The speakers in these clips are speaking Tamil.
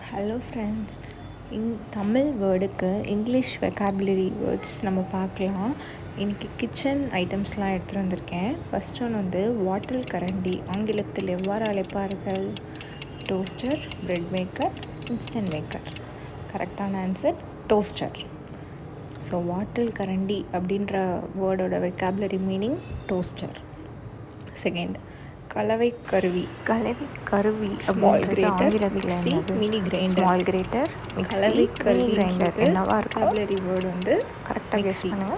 ஹலோ ஃப்ரெண்ட்ஸ், தமிழ் வேர்டுக்கு இங்கிலீஷ் வெக்காபுலரி வேர்ட்ஸ் நம்ம பார்க்கலாம். இன்றைக்கி கிச்சன் ஐட்டம்ஸ்லாம் எடுத்துகிட்டு வந்திருக்கேன். ஃபஸ்ட் ஒன் வந்து வாட்டல் கரண்டி. ஆங்கிலத்தில் எவ்வாறு அழைப்பார்கள்? Toaster, bread maker, instant maker. கரெக்டான ஆன்சர் டோஸ்டர். ஸோ வாட்டல் கரண்டி அப்படின்ற வேர்டோட வெக்காபுலரி மீனிங் டோஸ்டர். செகண்ட், கலவை கருவி. Small greater, mixie, mini grinder. Small greater, கலவை கருவி கிரைண்டர் என்னவா இருக்கும்? வெக்காபுலரி வேர்டு வந்து கரெக்டாக கெஸ் பண்ணுங்க.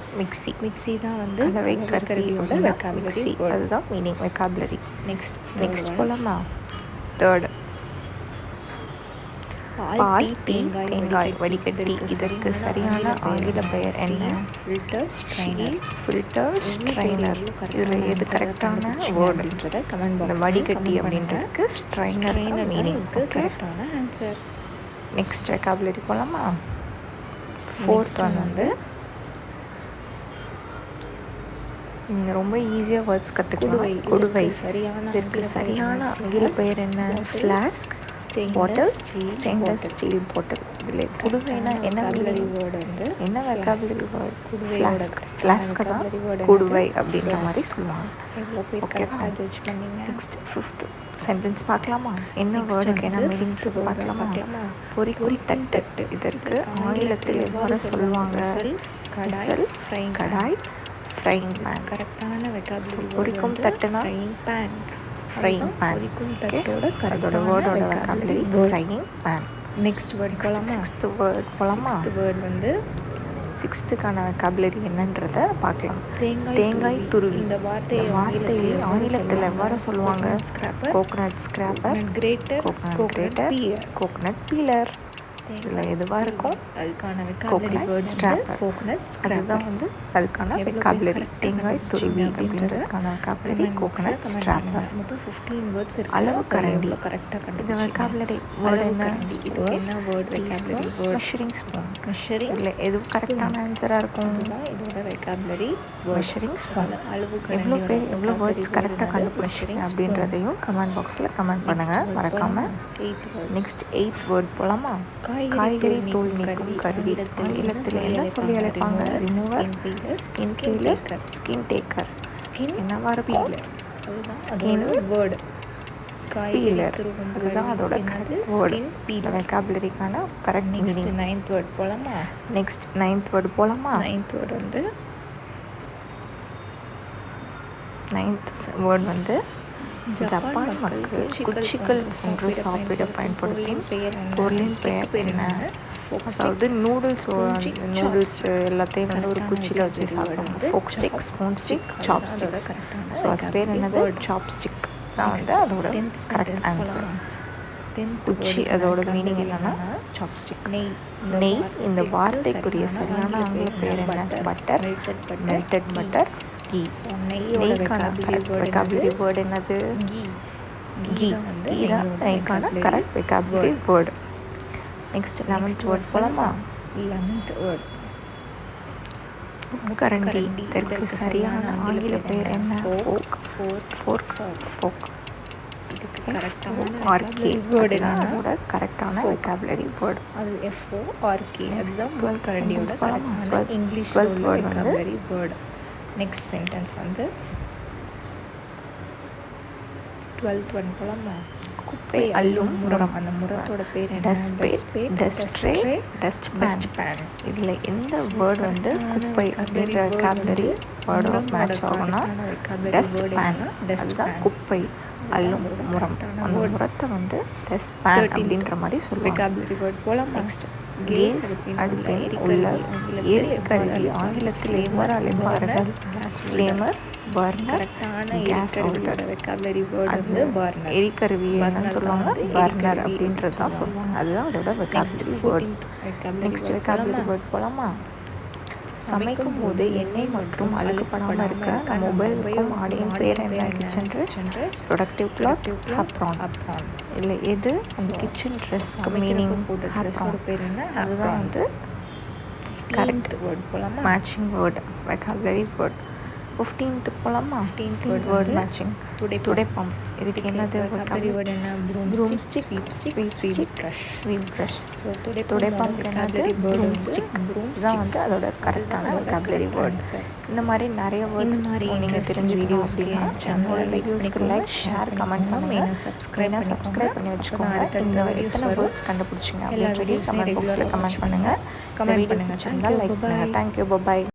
மிக்ஸி தான் வந்து கலவை கருவியோட வெக்காபுலரி வேர்டு. அதுதான் மீனிங் வெக்காபுலரி. நெக்ஸ்ட் போலாமா? தேர்ட், பால், டீ, தேங்காய் வடிகட்டி. இதற்கு சரியான ஆங்கில பெயர் என்ன? Filter, strainer. ஸ்ட்ரைனர். இதில் எது கரெக்டான வேர்டுன்றதை கமெண்ட் பாக்ஸ் வடிகட்டி அப்படின்றதுக்கு ஸ்ட்ரைனர் மீனிங். கரெக்டான ஆன்சர். நெக்ஸ்ட் வெக்காபுலரி போகலாமா? ஃபோர்த் ஒன் வந்து ரொம்ப ஈஸியாக வேர்ட்ஸ் கற்றுக்கலாம். குடுவை. இதற்கு சரியான ஆங்கில பெயர் என்ன? ஃப்ளாஸ்க், பாட்டில், ஸ்டெயின்லெஸ் ஸ்டீல் பாட்டில். இதில் குடுவைனா என்ன வெக்காபுலரி வேர்டு? ஃப்ளாஸ்க் தான் குடுவை அப்படின்ற மாதிரி சொல்லுவாங்க. எவ்வளோ பேர் கரெக்டாக ஜட்ஜ் பண்ணீங்க? நெக்ஸ்ட் ஃபிஃப்த் சென்டென்ஸ் பார்க்கலாமா? என்ன வேர்டுக்கு என்ன மீனிங் பார்க்கலாமா? பொரிக்கும் தட்டு. இதற்கு ஆங்கிலத்தில் எவ்வாறு சொல்லுவாங்க? Kadai, frying pan. கரெக்டான வெக்காபுலரி பொரிக்கும் தட்டுனா ஃப்ரைங் பேன். பொரிக்கும் தட்டோட அதோட வேர்டோட vocabulary frying pan. Next word போகலாமா? சிக்ஸ்த் வேர்ட் போகலாமா? வேர்ட் வந்து சிக்ஸ்த்துக்கான வெக்காபுலரி என்னன்றதை பார்க்கலாம். தேங்காய் துருவி. இந்த வார்த்தையை ஆங்கிலத்தில் எவ்வாறு சொல்லுவாங்க? Coconut scraper, coconut peeler. இதில் எதுவாக இருக்கும்? அதுக்கான வெக்காபுலரி வேர்ட் ஸ்ட்ராப்பர். கோகனட் ஸ்கிராப்பர் தான் வந்து அதுக்கான வெக்காபுலரி. தேங்காய் துருவி அப்படின்றதுக்கான வெக்காபுலரி கோகனட் ஸ்ட்ராப்பர். மொத்தம் 15 வேர்ட்ஸ் இருக்கு. அளவு கரண்டி. கரெக்டாக இது வெக்காபுலரி வேர்டு என்ன? இதுக்கு என்ன word vocabulary word? Measuring spoon. இல்லை எது கரெக்டான ஆன்சராக இருக்கும்? இதுதான் இதோட வெக்காபுலரி மெஷரிங் ஸ்பூன். அளவு எவ்வளோ வேர்ட்ஸ் கருவியாக கண்டுபிடிச்சிங்க அப்படின்றதையும் கமெண்ட் பாக்ஸில் கமெண்ட் பண்ணுங்கள் மறக்காமல். நெக்ஸ்ட் 8th வேர்ட் போகலாமா? காய்கறி தோல் நீக்கும் கருவி. ஆங்கிலத்தில் என்ன சொல்லி அழைப்பாங்க? Remover, skin peeler, skin taker. என்னவா இருக்கும்? Skin word peeler. அதுதான் அதோட வேர்டு. வெக்காபுலரிக்கான கரெக்ட் மீனிங். 9th வேர்ட் போகலாமா? நெக்ஸ்ட் 9th வேர்டு போகலாமா? 9th வேர்டு வந்து 9th வேர்ட் வந்து ஜப்பான் மக்கள் குச்சிகள் போன்று சாப்பிட பயன்படுத்தும் பொருளின் பெயர் என்ன? அதாவது நூடுல்ஸ் எல்லாத்தையும் வந்து ஒரு குச்சியில் வச்சு சாப்பிடுவாங்க. ஃபோக் ஸ்டிக், ஸ்பூன் ஸ்டிக், சாப் ஸ்டிக்ஸ். ஸோ அது பேர் என்னது? சாப் ஸ்டிக் தான் வந்து அதோட கரெக்ட் ஆன்சர். குச்சி அதோட மீனிங் என்னன்னா சாப்ஸ்டிக். நெய். இந்த வார்த்தைக்குரிய சரியான ஆங்கில பெயர் என்ன? Butter, melted butter, ghee. நெய்க்கான வெக்காபுலரி வேர்டு என்னது? கீ. நெய்க்கான correct vocabulary word. Next 11th word போகலாமா? 11th வேர்ட் கரண்டி. இதற்கு சரியான ஆங்கில பெயர் என்ன? ஃபோக். இதுக்கு கரெக்டான வேர்டு என்னோட கரெக்டான வெக்காபுலரி வேர்டு. அது FORK. அதுதான் கரண்டியோட கரெக்டான இங்கிலீஷ் வேர்டு வந்து வேர்டு. நெக்ஸ்ட் சென்டென்ஸ் வந்து 12th ஒன் போகலாமா? குப்பை அள்ளும் முறம். அந்த முறத்தோட பேர் என்ன? Dust pan. இதில் எந்த வேர்டு வந்து குப்பை அப்படின்ற வெக்காபுலரி வேர்டோட மேட்ச் ஆகும்னா டஸ்ட் பேன். அதுதான் குப்பை அள்ளும் முறம். அந்த முறத்தை வந்து டஸ்ட் பேன் அப்படின்ற மாதிரி சொல்லுவாங்க. வெக்காபுலரி வேர்ட் போகலாம். Next gas. அடுப்பில் உள்ள எரிகருவி. ஆங்கிலத்தில் எவ்வாறு அழைப்பார்கள்? Flamer, burner, gas holder. Vocabulary word வந்து பர்னர். எரிகருவி என்னன்னு சொல்லுவாங்க? பர்னர் அப்படின்றது தான் சொல்லுவாங்க. அதுதான் அதோட vocabulary word. Next vocabulary word போகலாமா? சமைக்கும் போது எண்ணெய் மற்றும் அழுக்குப்படாமல் இருக்க நம்ம மொபைலுக்கும் ஆடியின் பேர் என்ன? Kitchen dress, productive cloth, affront. இல்லை எது அந்த கிச்சன் ட்ரெஸ்க்கு மீனிங்? பேர் என்ன? அதுதான் வந்து கரெக்ட் வேர்ட் போகலாமா? Matching word vocabulary word. 15th போகலாமா? 15th word matching. துடைப்பம். இதுக்கு என்னது? vocabulary word என்ன? broomstick, sweep brush. ஸோ துடைப்பம் என்னது? broomstick. இதுதான் வந்து அதோட கரெக்டான vocabulary வேர்ட்ஸ். இந்த மாதிரி நிறைய வேர்ட்ஸ் நீங்கள் தெரிஞ்ச வீடியோஸ்க்கு என்னோட வீடியோஸ்க்கு லைக் ஷேர் கமெண்ட் பண்ணுங்கள். சப்ஸ்கிரைப் பண்ணி வச்சுக்கோங்க. இந்த எத்தனை வேர்ட்ஸ் கண்டுபிடிச்சிங்க அப்படின்னு சொல்லி கமெண்ட் பாக்ஸில் கமெண்ட் பண்ணுங்கள். லைக் பண்ணுங்கள். தேங்க்யூ. பாய்.